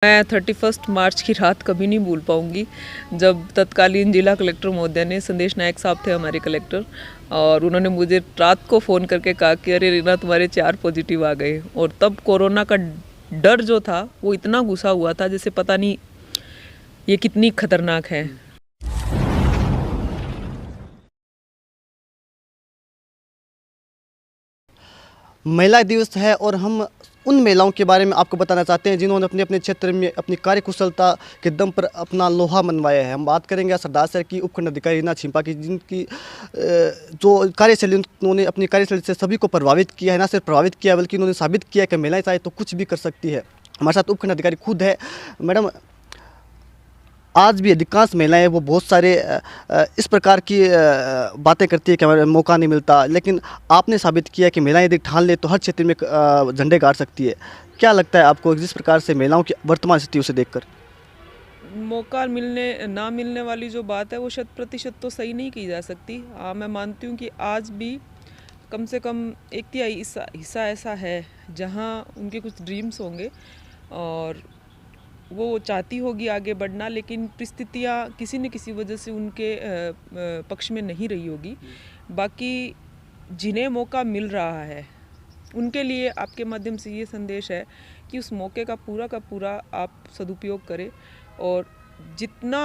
मैं 31 मार्च की रात कभी नहीं भूल पाऊंगी, जब तत्कालीन जिला कलेक्टर महोदय ने, संदेश नायक साहब थे हमारे कलेक्टर, और उन्होंने मुझे रात को फ़ोन करके कहा कि अरे रीना तुम्हारे 4 पॉजिटिव आ गए। और तब कोरोना का डर जो था वो इतना घुसा हुआ था जैसे पता नहीं ये कितनी खतरनाक है। महिला दिवस है और हम उन महिलाओं के बारे में आपको बताना चाहते हैं जिन्होंने अपने अपने क्षेत्र में अपनी कार्यकुशलता के दम पर अपना लोहा मनवाया है। हम बात करेंगे सरदार शहर की उपखंड अधिकारी रीना छिंपा की, जिनकी जो कार्यशैली उन्होंने अपनी कार्यशैली से सभी को प्रभावित किया है। ना सिर्फ प्रभावित किया बल्कि उन्होंने साबित किया है कि महिलाएं चाहे तो कुछ भी कर सकती है। हमारे साथ उपखंड अधिकारी खुद है। मैडम, आज भी अधिकांश महिलाएं वो बहुत सारे इस प्रकार की बातें करती है कि हमें मौका नहीं मिलता, लेकिन आपने साबित किया कि महिलाएं यदि ठान ले तो हर क्षेत्र में झंडे गाड़ सकती है। क्या लगता है आपको जिस प्रकार से महिलाओं की वर्तमान स्थिति उसे देखकर? मौका मिलने ना मिलने वाली जो बात है वो 100% तो सही नहीं की जा सकती। मैं मानती हूँ कि आज भी कम से कम 1/3 हिस्सा ऐसा है जहाँ उनके कुछ ड्रीम्स होंगे और वो चाहती होगी आगे बढ़ना, लेकिन परिस्थितियाँ किसी न किसी वजह से उनके पक्ष में नहीं रही होगी। बाकी जिन्हें मौका मिल रहा है उनके लिए आपके माध्यम से ये संदेश है कि उस मौके का पूरा आप सदुपयोग करें और जितना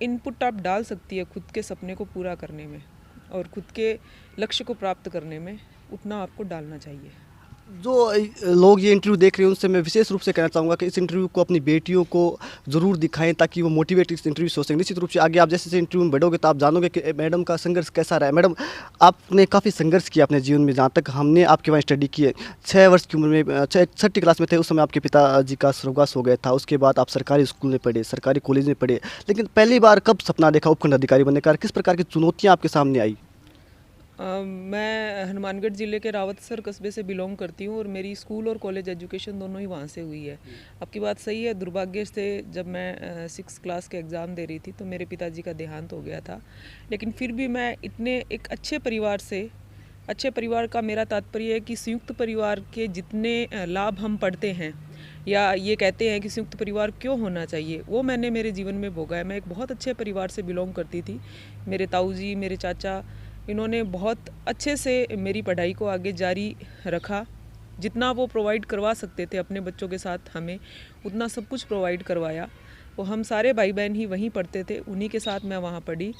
इनपुट आप डाल सकती है खुद के सपने को पूरा करने में और खुद के लक्ष्य को प्राप्त करने में, उतना आपको डालना चाहिए। जो लोग ये इंटरव्यू देख रहे हैं उनसे मैं विशेष रूप से कहना चाहूँगा कि इस इंटरव्यू को अपनी बेटियों को ज़रूर दिखाएं ताकि वो मोटिवेट इस इंटरव्यू से हो सकें। निश्चित रूप से आगे आप जैसे इंटरव्यू में बढ़ोगे तो आप जानोगे कि मैडम का संघर्ष कैसा रहा है। मैडम, आपने काफ़ी संघर्ष किया अपने जीवन में। जहाँ तक हमने आपके वहाँ स्टडी की है, 6 वर्ष की उम्र में, 6ठी क्लास में थे उस समय आपके पिताजी का स्वर्गवास हो गया था। उसके बाद आप सरकारी स्कूल में पढ़े, सरकारी कॉलेज में पढ़े, लेकिन पहली बार कब सपना देखा उपखंड अधिकारी बनने का? किस प्रकार की चुनौतियाँ आपके सामने आई? मैं हनुमानगढ़ ज़िले के रावतसर कस्बे से बिलोंग करती हूँ और मेरी स्कूल और कॉलेज एजुकेशन दोनों ही वहाँ से हुई है। आपकी बात सही है, दुर्भाग्य से जब मैं 6 क्लास के एग्ज़ाम दे रही थी तो मेरे पिताजी का देहांत हो गया था। लेकिन फिर भी मैं इतने एक अच्छे परिवार का मेरा तात्पर्य है कि संयुक्त परिवार के जितने लाभ हम पढ़ते हैं या ये कहते हैं कि संयुक्त परिवार क्यों होना चाहिए, वो मैंने मेरे जीवन में भोगा है। मैं एक बहुत अच्छे परिवार से बिलोंग करती थी। मेरे ताऊ जी, मेरे चाचा, इन्होंने बहुत अच्छे से मेरी पढ़ाई को आगे जारी रखा। जितना वो प्रोवाइड करवा सकते थे अपने बच्चों के साथ हमें, उतना सब कुछ प्रोवाइड करवाया। वो हम सारे भाई बहन ही वहीं पढ़ते थे, उन्हीं के साथ मैं वहाँ पढ़ी।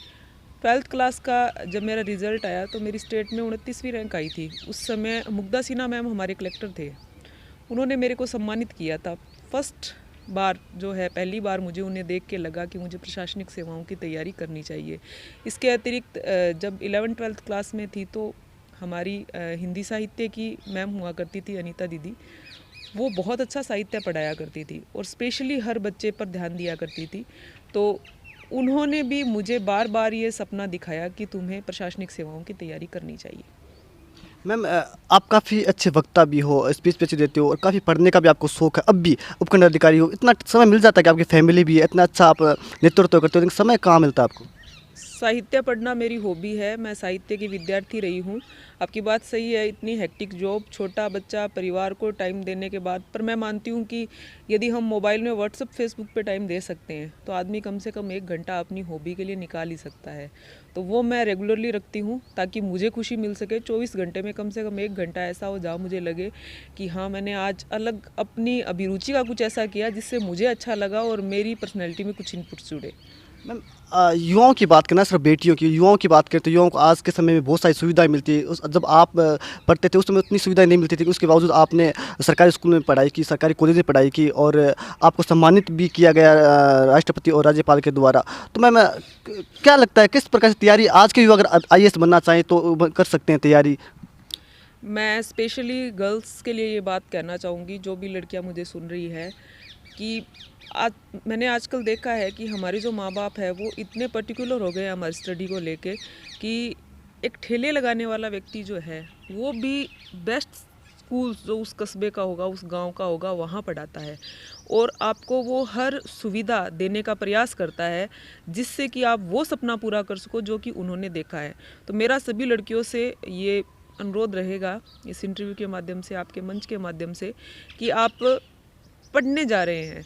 12th क्लास का जब मेरा रिज़ल्ट आया तो मेरी स्टेट में 29वीं रैंक आई थी। उस समय मुग्धा सिन्हा मैम हमारे कलेक्टर थे, उन्होंने मेरे को सम्मानित किया था। फर्स्ट बार जो है, पहली बार मुझे उन्हें देख के लगा कि मुझे प्रशासनिक सेवाओं की तैयारी करनी चाहिए। इसके अतिरिक्त जब 11th-12th क्लास में थी तो हमारी हिंदी साहित्य की मैम हुआ करती थी, अनीता दीदी, वो बहुत अच्छा साहित्य पढ़ाया करती थी और स्पेशली हर बच्चे पर ध्यान दिया करती थी। तो उन्होंने भी मुझे बार बार ये सपना दिखाया कि तुम्हें प्रशासनिक सेवाओं की तैयारी करनी चाहिए। मैम, आप काफ़ी अच्छे वक्ता भी हो, स्पीच अच्छी देते हो और काफ़ी पढ़ने का भी आपको शौक है। अब भी उपखंड अधिकारी हो, इतना समय मिल जाता है कि आपकी फैमिली भी है, इतना अच्छा आप नेतृत्व करते हो, लेकिन समय कहाँ मिलता है आपको? साहित्य पढ़ना मेरी हॉबी है, मैं साहित्य की विद्यार्थी रही हूँ। आपकी बात सही है, इतनी हेक्टिक जॉब, छोटा बच्चा, परिवार को टाइम देने के बाद, पर मैं मानती हूँ कि यदि हम मोबाइल में व्हाट्सएप फेसबुक पे टाइम दे सकते हैं तो आदमी कम से कम 1 घंटा अपनी हॉबी के लिए निकाल ही सकता है। तो वो मैं रेगुलरली रखती हूँ ताकि मुझे खुशी मिल सके। 24 घंटे में कम से कम 1 घंटा ऐसा हो जहाँ मुझे लगे कि हाँ, मैंने आज अलग अपनी अभिरुचि का कुछ ऐसा किया जिससे मुझे अच्छा लगा और मेरी पर्सनैलिटी में कुछ इनपुट जुड़े। मैम, युवाओं की बात करना, सिर्फ बेटियों की, युवाओं की बात करें तो युवाओं को आज के समय में बहुत सारी सुविधाएं मिलती है। जब आप पढ़ते थे उस समय उतनी सुविधाएं नहीं मिलती थी, उसके बावजूद आपने सरकारी स्कूल में पढ़ाई की, सरकारी कॉलेज में पढ़ाई की और आपको सम्मानित भी किया गया राष्ट्रपति और राज्यपाल के द्वारा। तो मैम, क्या लगता है किस प्रकार से तैयारी आज के युवा अगर IAS बनना चाहें तो कर सकते हैं तैयारी? मैं स्पेशली गर्ल्स के लिए ये बात कहना चाहूँगी, जो भी लड़कियाँ मुझे सुन रही है, कि आज मैंने आजकल देखा है कि हमारे जो माँ बाप है वो इतने पर्टिकुलर हो गए हैं हमारी स्टडी को लेके कि एक ठेले लगाने वाला व्यक्ति जो है वो भी बेस्ट स्कूल जो उस कस्बे का होगा, उस गांव का होगा, वहाँ पढ़ाता है और आपको वो हर सुविधा देने का प्रयास करता है जिससे कि आप वो सपना पूरा कर सको जो कि उन्होंने देखा है। तो मेरा सभी लड़कियों से ये अनुरोध रहेगा इस इंटरव्यू के माध्यम से, आपके मंच के माध्यम से, कि आप पढ़ने जा रहे हैं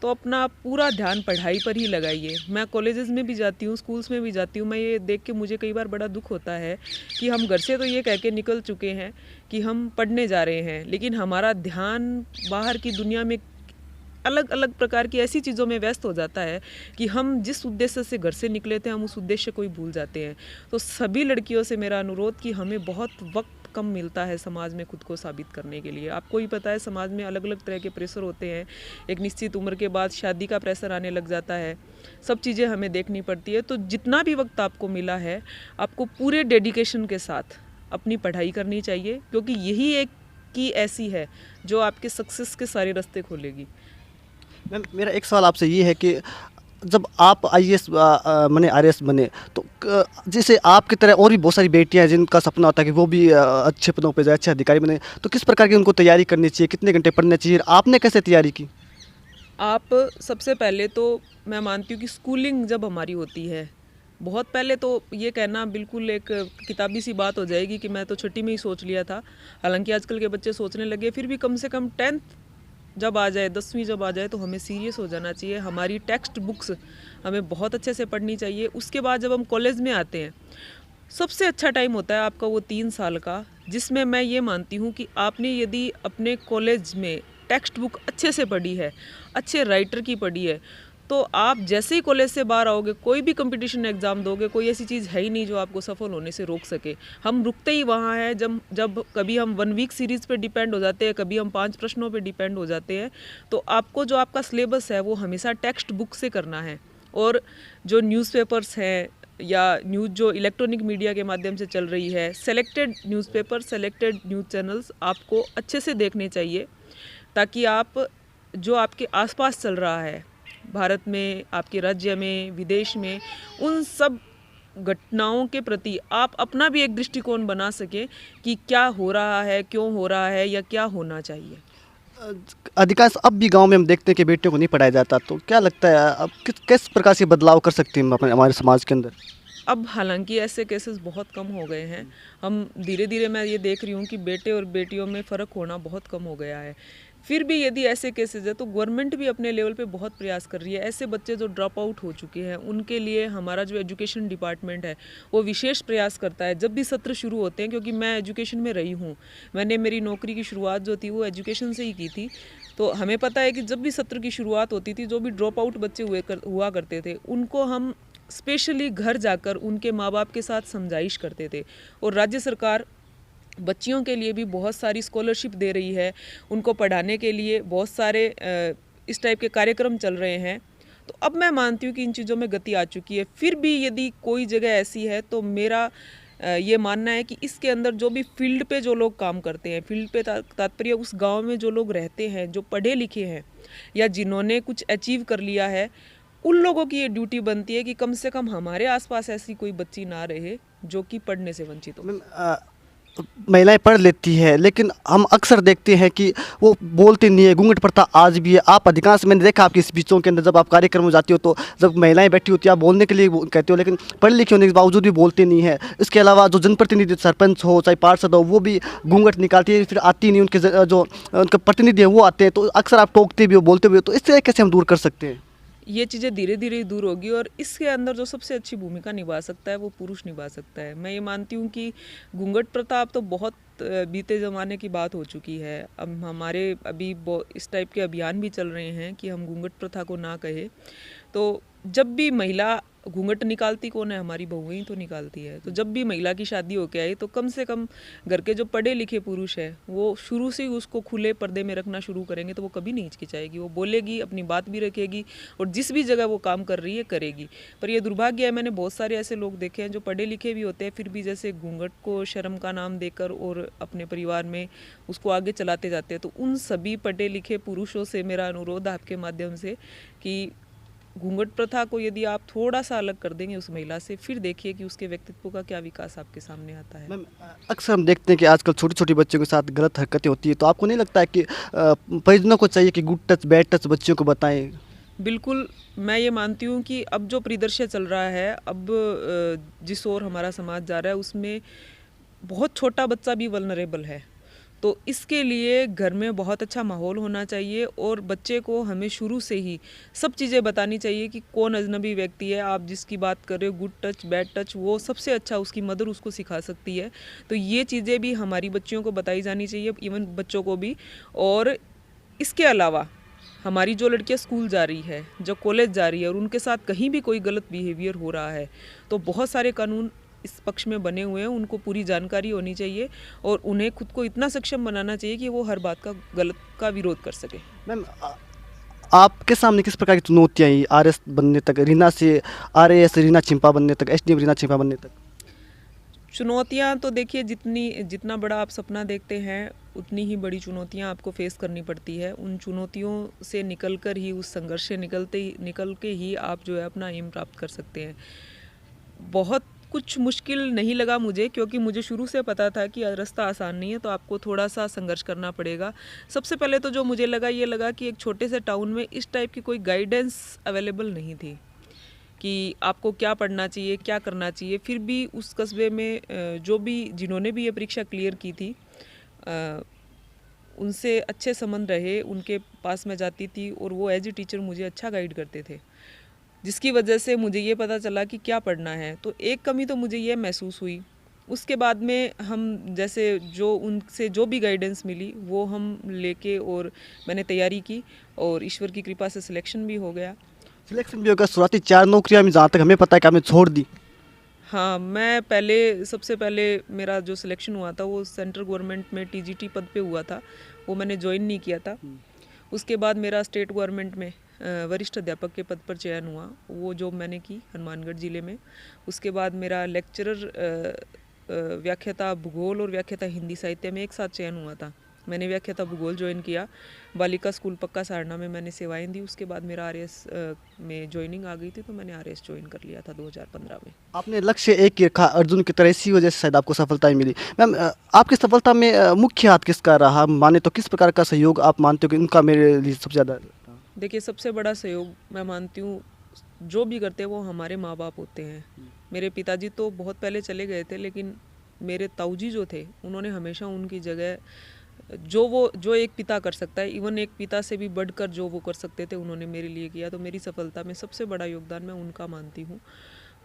तो अपना पूरा ध्यान पढ़ाई पर ही लगाइए। मैं कॉलेजेस में भी जाती हूँ, स्कूल्स में भी जाती हूँ, मैं ये देख के मुझे कई बार बड़ा दुख होता है कि हम घर से तो ये कह के निकल चुके हैं कि हम पढ़ने जा रहे हैं, लेकिन हमारा ध्यान बाहर की दुनिया में अलग अलग प्रकार की ऐसी चीज़ों में व्यस्त हो जाता है कि हम जिस उद्देश्य से घर से निकले थे हम उस उद्देश्य को ही भूल जाते हैं। तो सभी लड़कियों से मेरा अनुरोध कि हमें बहुत वक्त कम मिलता है समाज में खुद को साबित करने के लिए। आपको ही पता है समाज में अलग अलग तरह के प्रेशर होते हैं, एक निश्चित उम्र के बाद शादी का प्रेशर आने लग जाता है, सब चीज़ें हमें देखनी पड़ती है। तो जितना भी वक्त आपको मिला है आपको पूरे डेडिकेशन के साथ अपनी पढ़ाई करनी चाहिए, क्योंकि यही एक की ऐसी है जो आपके सक्सेस के सारे रास्ते खोलेगी। मैम मेरा एक सवाल आपसे ये है कि जब आप आईएएस बने, आरएएस बने, तो जैसे आपकी तरह और भी बहुत सारी बेटियां हैं जिनका सपना होता है कि वो भी अच्छे पदों पे जाए, अच्छे अधिकारी बने, तो किस प्रकार की उनको तैयारी करनी चाहिए, कितने घंटे पढ़ना चाहिए, आपने कैसे तैयारी की? आप सबसे पहले तो मैं मानती हूँ कि स्कूलिंग जब हमारी होती है, बहुत पहले तो ये कहना बिल्कुल एक किताबी सी बात हो जाएगी कि मैं तो छठी में ही सोच लिया था, हालांकि आजकल के बच्चे सोचने लगे, फिर भी कम से कम 10th जब आ जाए, 10वीं जब आ जाए तो हमें सीरियस हो जाना चाहिए। हमारी टेक्स्ट बुक्स हमें बहुत अच्छे से पढ़नी चाहिए। उसके बाद जब हम कॉलेज में आते हैं, सबसे अच्छा टाइम होता है आपका वो 3 साल का, जिसमें मैं ये मानती हूँ कि आपने यदि अपने कॉलेज में टेक्स्ट बुक अच्छे से पढ़ी है, अच्छे राइटर की पढ़ी है, तो आप जैसे ही कॉलेज से बाहर आओगे, कोई भी कंपटीशन एग्ज़ाम दोगे, कोई ऐसी चीज़ है ही नहीं जो आपको सफल होने से रोक सके। हम रुकते ही वहाँ हैं जब जब कभी हम 1 वीक सीरीज़ पे डिपेंड हो जाते हैं, कभी हम 5 प्रश्नों पे डिपेंड हो जाते हैं। तो आपको जो आपका सिलेबस है वो हमेशा टेक्स्ट बुक से करना है। और जो न्यूज़पेपर्स हैं या न्यूज़ जो इलेक्ट्रॉनिक मीडिया के माध्यम से चल रही है, selected newspaper, selected news channels आपको अच्छे से देखने चाहिए, ताकि आप जो आपके आसपास चल रहा है भारत में, आपके राज्य में, विदेश में, उन सब घटनाओं के प्रति आप अपना भी एक दृष्टिकोण बना सकें कि क्या हो रहा है, क्यों हो रहा है या क्या होना चाहिए। अधिकांश अब भी गांव में हम देखते हैं कि बेटियों को नहीं पढ़ाया जाता, तो क्या लगता है अब किस प्रकार से बदलाव कर सकते हैं हम अपने हमारे समाज के अंदर? अब हालांकि ऐसे केसेस बहुत कम हो गए हैं, हम धीरे धीरे मैं ये देख रही हूँ कि बेटे और बेटियों में फ़र्क होना बहुत कम हो गया है। फिर भी यदि ऐसे केसेस है तो गवर्नमेंट भी अपने लेवल पे बहुत प्रयास कर रही है। ऐसे बच्चे जो ड्रॉप आउट हो चुके हैं उनके लिए हमारा जो एजुकेशन डिपार्टमेंट है वो विशेष प्रयास करता है जब भी सत्र शुरू होते हैं, क्योंकि मैं एजुकेशन में रही हूँ, मैंने मेरी नौकरी की शुरुआत जो थी वो एजुकेशन से ही की थी। तो हमें पता है कि जब भी सत्र की शुरुआत होती थी, जो भी ड्रॉप आउट बच्चे हुआ करते थे, उनको हम स्पेशली घर जाकर उनके माँ बाप के साथ समझाइश करते थे। और राज्य सरकार बच्चियों के लिए भी बहुत सारी स्कॉलरशिप दे रही है, उनको पढ़ाने के लिए बहुत सारे इस टाइप के कार्यक्रम चल रहे हैं। तो अब मैं मानती हूँ कि इन चीज़ों में गति आ चुकी है। फिर भी यदि कोई जगह ऐसी है तो मेरा ये मानना है कि इसके अंदर जो भी फील्ड पे जो लोग काम करते हैं, फील्ड पे तात्पर्य उस गांव में जो लोग रहते हैं, जो पढ़े लिखे हैं या जिन्होंने कुछ अचीव कर लिया है, उन लोगों की ये ड्यूटी बनती है कि कम से कम हमारे आसपास ऐसी कोई बच्ची ना रहे जो कि पढ़ने से वंचित हो। महिलाएं पढ़ लेती है लेकिन हम अक्सर देखते हैं कि वो बोलती नहीं है, घूंघट प्रथा आज भी है। आप अधिकांश मैंने देखा आपकी स्पीचों के अंदर जब आप कार्यक्रम में जाती हो तो जब महिलाएं बैठी होती है आप बोलने के लिए कहते हो, लेकिन पढ़े लिखे होने के बावजूद भी बोलती नहीं है। इसके अलावा जो जनप्रतिनिधि, सरपंच हो चाहे पार्षद हो, वो भी घूंघट निकालती है, फिर आती नहीं, उनके जो उनके प्रतिनिधि हैं वो आते हैं, तो अक्सर आप टोकते भी हो, बोलते भी हो। तो इससे कैसे हम दूर कर सकते हैं? ये चीज़ें धीरे धीरे ही दूर होगी और इसके अंदर जो सबसे अच्छी भूमिका निभा सकता है वो पुरुष निभा सकता है। मैं ये मानती हूँ कि घूंघट प्रथा अब तो बहुत बीते ज़माने की बात हो चुकी है। अब हमारे अभी इस टाइप के अभियान भी चल रहे हैं कि हम घूंघट प्रथा को ना कहें। तो जब भी महिला घूंघट निकालती कौन है, हमारी बहुएं ही तो निकालती है। तो जब भी महिला की शादी होके आई तो कम से कम घर के जो पढ़े लिखे पुरुष है वो शुरू से ही उसको खुले पर्दे में रखना शुरू करेंगे तो वो कभी नहीं हिचकिचाएगी, वो बोलेगी, अपनी बात भी रखेगी और जिस भी जगह वो काम कर रही है करेगी। पर ये दुर्भाग्य है, मैंने बहुत सारे ऐसे लोग देखे हैं जो पढ़े लिखे भी होते हैं फिर भी जैसे घूंघट को शर्म का नाम देकर और अपने परिवार में उसको आगे चलाते जाते हैं। तो उन सभी पढ़े लिखे पुरुषों से मेरा अनुरोध आपके माध्यम से कि घूंघट प्रथा को यदि आप थोड़ा सा अलग कर देंगे उस महिला से, फिर देखिए कि उसके व्यक्तित्व का क्या विकास आपके सामने आता है। मैम अक्सर हम देखते हैं कि आजकल छोटी छोटी बच्चों के साथ गलत हरकतें होती है, तो आपको नहीं लगता है कि परिजनों को चाहिए कि गुड टच बैड टच बच्चियों को बताएं? बिल्कुल, मैं ये मानती हूँ कि अब जो परिदृश्य चल रहा है, अब जिस ओर हमारा समाज जा रहा है उसमें बहुत छोटा बच्चा भी वल्नरेबल है। तो इसके लिए घर में बहुत अच्छा माहौल होना चाहिए और बच्चे को हमें शुरू से ही सब चीज़ें बतानी चाहिए कि कौन अजनबी व्यक्ति है, आप जिसकी बात कर रहे हो, गुड टच बैड टच, वो सबसे अच्छा उसकी मदर उसको सिखा सकती है। तो ये चीज़ें भी हमारी बच्चियों को बताई जानी चाहिए, इवन बच्चों को भी। और इसके अलावा हमारी जो लड़कियां स्कूल जा रही है, जो कॉलेज जा रही है और उनके साथ कहीं भी कोई गलत बिहेवियर हो रहा है, तो बहुत सारे कानून इस पक्ष में बने हुए हैं, उनको पूरी जानकारी होनी चाहिए और उन्हें खुद को इतना सक्षम बनाना चाहिए कि वो हर बात का गलत का विरोध कर सके। मैम, आपके सामने किस प्रकार की चुनौतियाँ आई आरएस बनने तक, रीना से आरएएस रीना छिंपा बनने तक, एसडीएम रीना छिंपा बनने तक? चुनौतियां तो देखिए, जितना बड़ा आप सपना देखते हैं उतनी ही बड़ी चुनौतियां आपको फेस करनी पड़ती है। उन चुनौतियों से निकलकर ही, उस संघर्ष से निकल के ही आप जो है अपना एम प्राप्त कर सकते हैं। बहुत कुछ मुश्किल नहीं लगा मुझे, क्योंकि मुझे शुरू से पता था कि रास्ता आसान नहीं है, तो आपको थोड़ा सा संघर्ष करना पड़ेगा। सबसे पहले तो जो मुझे लगा, ये लगा कि एक छोटे से टाउन में इस टाइप की कोई गाइडेंस अवेलेबल नहीं थी कि आपको क्या पढ़ना चाहिए, क्या करना चाहिए। फिर भी उस कस्बे में जिन्होंने भी ये परीक्षा क्लियर की थी, उनसे अच्छे संबंध रहे, उनके पास मैं जाती थी और वो एज ए टीचर मुझे अच्छा गाइड करते थे, जिसकी वजह से मुझे ये पता चला कि क्या पढ़ना है। तो एक कमी तो मुझे ये महसूस हुई। उसके बाद में हम जैसे उनसे जो भी गाइडेंस मिली वो हम लेके और मैंने तैयारी की और ईश्वर की कृपा से सिलेक्शन भी हो गया। सिलेक्शन भी होगा, शुरुआती 4 नौकरियाँ में जहाँ तक हमें पता है कि आपने छोड़ दी। हाँ, मैं सबसे पहले मेरा जो सिलेक्शन हुआ था वो सेंट्रल गवर्नमेंट में टीजीटी पद पे हुआ था, वो मैंने ज्वाइन नहीं किया था। उसके बाद मेरा स्टेट गवर्नमेंट में वरिष्ठ अध्यापक के पद पर चयन हुआ, वो जॉब मैंने की हनुमानगढ़ ज़िले में। उसके बाद मेरा लेक्चरर व्याख्याता भूगोल और व्याख्याता हिंदी साहित्य में एक साथ चयन हुआ था। मैंने व्याख्याता भूगोल ज्वाइन किया, बालिका स्कूल पक्का सहारना में मैंने सेवाएं दी। उसके बाद मेरा आरएएस में ज्वाइनिंग आ गई थी, तो मैंने आरएएस ज्वाइन कर लिया था 2015 में। आपने लक्ष्य एक ही रखा, अर्जुन की तरह, इसी वजह से शायद आपको सफलताएं मिली। मैम, आपकी सफलता में मुख्य हाथ किसका रहा, माने तो किस प्रकार का सहयोग आप मानते हो कि उनका मेरे लिए सबसे ज़्यादा रहा? देखिए, सबसे बड़ा सहयोग मैं मानती हूँ, जो भी करते हैं वो हमारे माँ बाप होते हैं। मेरे पिताजी तो बहुत पहले चले गए थे, लेकिन मेरे ताऊजी जो थे, उन्होंने हमेशा उनकी जगह जो एक पिता कर सकता है, इवन एक पिता से भी बढ़कर जो वो कर सकते थे, उन्होंने मेरे लिए किया। तो मेरी सफलता में सबसे बड़ा योगदान मैं उनका मानती हूँ।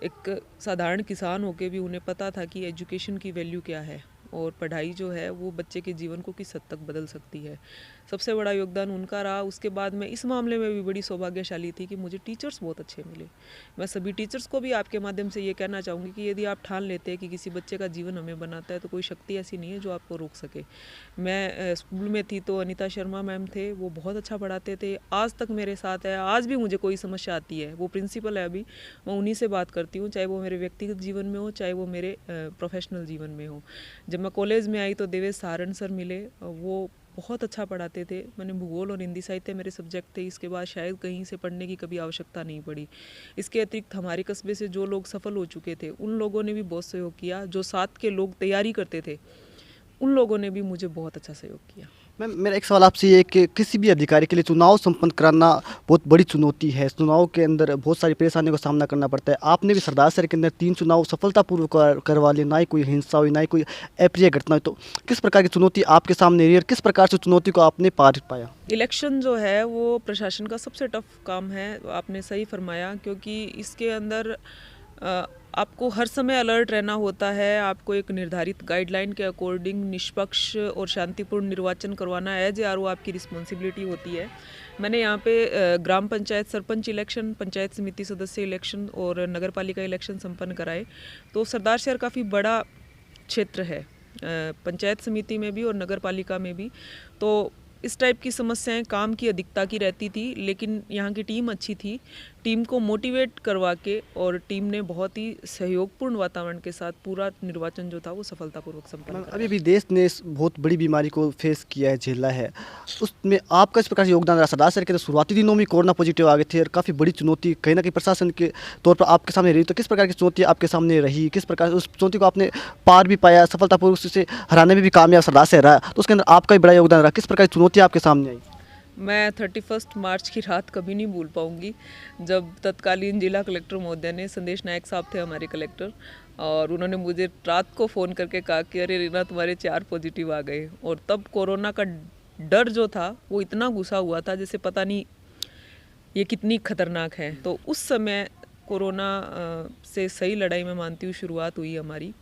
एक साधारण किसान होके भी उन्हें पता था कि एजुकेशन की वैल्यू क्या है और पढ़ाई जो है वो बच्चे के जीवन को किस हद तक बदल सकती है। सबसे बड़ा योगदान उनका रहा। उसके बाद मैं इस मामले में भी बड़ी सौभाग्यशाली थी कि मुझे टीचर्स बहुत अच्छे मिले। मैं सभी टीचर्स को भी आपके माध्यम से ये कहना चाहूँगी कि यदि आप ठान लेते हैं कि किसी बच्चे का जीवन हमें बनाता है, तो कोई शक्ति ऐसी नहीं है जो आपको रोक सके। मैं स्कूल में थी तो अनीता शर्मा मैम थे, वो बहुत अच्छा पढ़ाते थे, आज तक मेरे साथ है। आज भी मुझे कोई समस्या आती है, वो प्रिंसिपल है अभी, मैं उन्हीं से बात करती हूँ, चाहे वो मेरे व्यक्तिगत जीवन में हो, चाहे वो मेरे प्रोफेशनल जीवन में हो। जब मैं कॉलेज में आई तो देवेश सहारण सर मिले, वो बहुत अच्छा पढ़ाते थे। मैंने भूगोल और हिंदी साहित्य मेरे सब्जेक्ट थे, इसके बाद शायद कहीं से पढ़ने की कभी आवश्यकता नहीं पड़ी। इसके अतिरिक्त हमारे कस्बे से जो लोग सफल हो चुके थे, उन लोगों ने भी बहुत सहयोग किया। जो साथ के लोग तैयारी करते थे, उन लोगों ने भी मुझे बहुत अच्छा सहयोग किया। मैम, मेरा एक सवाल आपसे ये है कि किसी भी अधिकारी के लिए चुनाव संपन्न कराना बहुत बड़ी चुनौती है। चुनाव के अंदर बहुत सारी परेशानियों का सामना करना पड़ता है। आपने भी सरदार शहर के अंदर 3 चुनाव सफलतापूर्वक करवा लिए, ना ही कोई हिंसा हुई, ना ही कोई अप्रिय घटना हुई। तो किस प्रकार की चुनौती आपके सामने रही और किस प्रकार से चुनौती को आपने पार पाया? इलेक्शन जो है वो प्रशासन का सबसे टफ काम है, आपने सही फरमाया, क्योंकि इसके अंदर आपको हर समय अलर्ट रहना होता है। आपको एक निर्धारित गाइडलाइन के अकॉर्डिंग निष्पक्ष और शांतिपूर्ण निर्वाचन करवाना एज ए आरओ आपकी रिस्पॉन्सिबिलिटी होती है। मैंने यहाँ पे ग्राम पंचायत सरपंच इलेक्शन, पंचायत समिति सदस्य इलेक्शन और नगर पालिका इलेक्शन संपन्न कराए। तो सरदार शहर काफ़ी बड़ा क्षेत्र है, पंचायत समिति में भी और नगर पालिका में भी। तो इस टाइप की समस्याएं काम की अधिकता की रहती थी, लेकिन यहाँ की टीम अच्छी थी। टीम को मोटिवेट करवा के और टीम ने बहुत ही सहयोगपूर्ण वातावरण के साथ पूरा निर्वाचन जो था वो सफलतापूर्वक संपन्न कराया। अभी भी देश ने इस बहुत बड़ी बीमारी को फेस किया है, झेला है, उसमें आपका इस प्रकार से योगदान रहा? सरदार शहर के तो शुरुआती दिनों में कोरोना पॉजिटिव आ गए थे और काफ़ी बड़ी चुनौती कहीं ना कहीं प्रशासन के तौर पर आपके सामने रही। तो किस प्रकार की चुनौती आपके सामने रही, किस प्रकार उस चुनौती को आपने पार भी पाया, सफलतापूर्वक उसे हराने में भी कामयाब सरदार शहर रहा, तो उसके अंदर आपका भी बड़ा योगदान रहा? किस प्रकार की चुनौती आपके सामने आई? मैं 31 मार्च की रात कभी नहीं भूल पाऊंगी, जब तत्कालीन जिला कलेक्टर महोदय ने, संदेश नायक साहब थे हमारे कलेक्टर, और उन्होंने मुझे रात को फ़ोन करके कहा कि अरे रीना तुम्हारे 4 पॉजिटिव आ गए। और तब कोरोना का डर जो था वो इतना घुसा हुआ था जैसे पता नहीं ये कितनी खतरनाक है। तो उस समय कोरोना से सही लड़ाई मैं मानती हूँ शुरुआत हुई हमारी।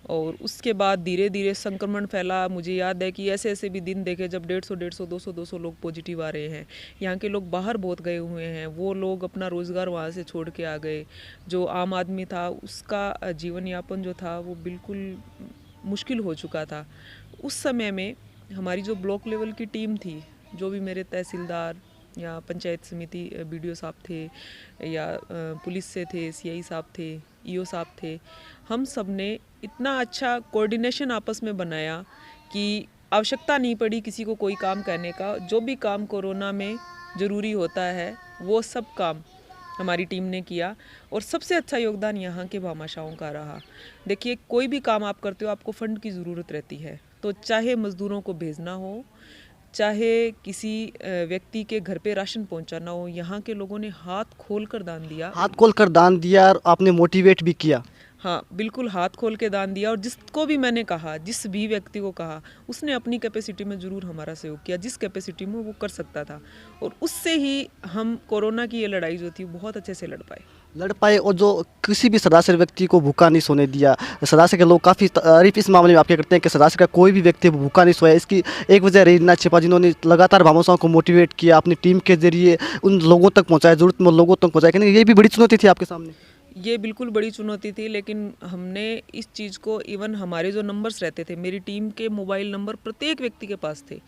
और उसके बाद धीरे धीरे संक्रमण फैला। मुझे याद है कि ऐसे ऐसे भी दिन देखे जब 150 200 लोग पॉजिटिव आ रहे हैं। यहाँ के लोग बाहर बहुत गए हुए हैं, वो लोग अपना रोज़गार वहाँ से छोड़ के आ गए। जो आम आदमी था उसका जीवन यापन जो था वो बिल्कुल मुश्किल हो चुका था। उस समय में हमारी जो ब्लॉक लेवल की टीम थी, जो भी मेरे तहसीलदार या पंचायत समिति बीडीओ साहब थे या पुलिस से थे, सीआई साहब थे, ईओ साहब थे, हम सब ने इतना अच्छा कोऑर्डिनेशन आपस में बनाया कि आवश्यकता नहीं पड़ी किसी को कोई काम करने का। जो भी काम कोरोना में ज़रूरी होता है वो सब काम हमारी टीम ने किया। और सबसे अच्छा योगदान यहाँ के भामाशाहों का रहा। देखिए, कोई भी काम आप करते हो आपको फ़ंड की ज़रूरत रहती है, तो चाहे मज़दूरों को भेजना हो, चाहे किसी व्यक्ति के घर पे राशन पहुंचाना हो, यहाँ के लोगों ने हाथ खोल कर दान दिया। हाथ खोल कर दान दिया और आपने मोटिवेट भी किया। हाँ, बिल्कुल हाथ खोल के दान दिया। और जिसको भी मैंने कहा, जिस भी व्यक्ति को कहा, उसने अपनी कैपेसिटी में ज़रूर हमारा सहयोग किया, जिस कैपेसिटी में वो कर सकता था। और उससे ही हम कोरोना की ये लड़ाई जो थी बहुत अच्छे से लड़ पाए। और जो किसी भी सदाशर व्यक्ति को भूखा नहीं सोने दिया। सदाशर के लोग काफ़ी तारीफ इस मामले में आपके करते हैं कि सदाशर का कोई भी व्यक्ति भूखा नहीं सोया। इसकी एक वजह रीना छिपा, जिन्होंने लगातार भामाशाहों को मोटिवेट किया, अपनी टीम के जरिए उन लोगों तक पहुँचाया, ज़रूरतमंद लोगों तक पहुँचाया। कहने ये भी बड़ी चुनौती थी आपके सामने। ये बिल्कुल बड़ी चुनौती थी, लेकिन हमने इस चीज़ को, इवन हमारे जो नंबर्स रहते थे, मेरी टीम के मोबाइल नंबर प्रत्येक व्यक्ति के पास थे।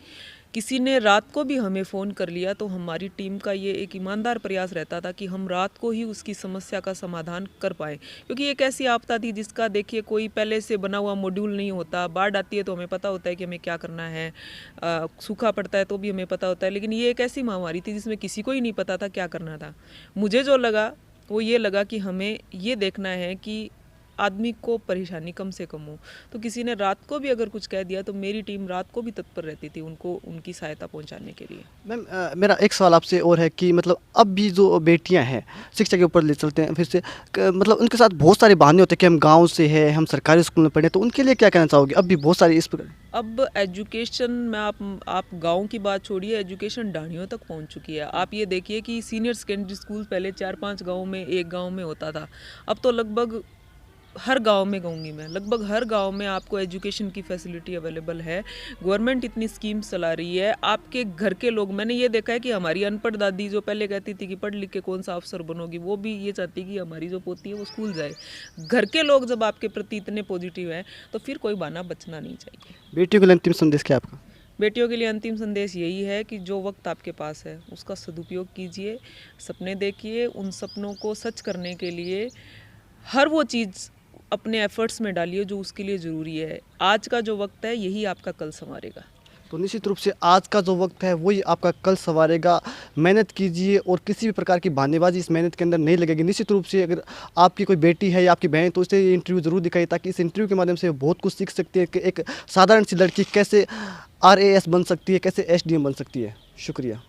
किसी ने रात को भी हमें फ़ोन कर लिया तो हमारी टीम का ये एक ईमानदार प्रयास रहता था कि हम रात को ही उसकी समस्या का समाधान कर पाएँ। क्योंकि एक ऐसी आपदा थी जिसका देखिए कोई पहले से बना हुआ मॉड्यूल नहीं होता। बाढ़ आती है तो हमें पता होता है कि हमें क्या करना है, सूखा पड़ता है तो भी हमें पता होता है। लेकिन ये एक ऐसी महामारी थी जिसमें किसी को ही नहीं पता था क्या करना था। मुझे जो लगा वो ये लगा कि हमें ये देखना है कि आदमी को परेशानी कम से कम हो। तो किसी ने रात को भी अगर कुछ कह दिया तो मेरी टीम रात को भी तत्पर रहती थी उनको उनकी सहायता पहुंचाने के लिए। मैम, मेरा एक सवाल आपसे और है कि मतलब अब भी जो बेटियां हैं शिक्षा के ऊपर ले चलते हैं फिर से, मतलब उनके साथ बहुत सारे बहाने होते हैं कि हम गांव से हैं, हम सरकारी स्कूल में पढ़े, तो उनके लिए क्या कहना चाहोगे? अब भी बहुत सारी इस प्रकार। अब एजुकेशन में आप गांव की बात छोड़िए, एजुकेशन ढाणियों तक पहुंच चुकी है। आप ये देखिए कि सीनियर सेकेंडरी स्कूल पहले 4-5 गाँव में, एक गाँव में होता था, अब तो लगभग हर गांव में, कहूँगी मैं, लगभग हर गांव में आपको एजुकेशन की फैसिलिटी अवेलेबल है। गवर्नमेंट इतनी स्कीम्स चला रही है। आपके घर के लोग, मैंने ये देखा है कि हमारी अनपढ़ दादी जो पहले कहती थी कि पढ़ लिख के कौन सा अफसर बनोगी, वो भी ये चाहती है कि हमारी जो पोती है वो स्कूल जाए। घर के लोग जब आपके प्रति इतने पॉजिटिव हैं तो फिर कोई बहाना बचना नहीं चाहिए। बेटियों के लिए अंतिम संदेश क्या आपका? बेटियों के लिए अंतिम संदेश यही है कि जो वक्त आपके पास है उसका सदुपयोग कीजिए, सपने देखिए, उन सपनों को सच करने के लिए हर वो चीज़ अपने एफर्ट्स में डालिए जो उसके लिए ज़रूरी है। आज का जो वक्त है यही आपका कल संवारेगा। तो निश्चित रूप से आज का जो वक्त है वही आपका कल संवारेगा। मेहनत कीजिए और किसी भी प्रकार की बहानेबाजी इस मेहनत के अंदर नहीं लगेगी। निश्चित रूप से अगर आपकी कोई बेटी है या आपकी बहन, तो उसे ये इंटरव्यू ज़रूर दिखाइए ताकि इस इंटरव्यू के माध्यम से बहुत कुछ सीख सकती है कि एक साधारण सी लड़की कैसे RAS बन सकती है, कैसे SDM बन सकती है। शुक्रिया।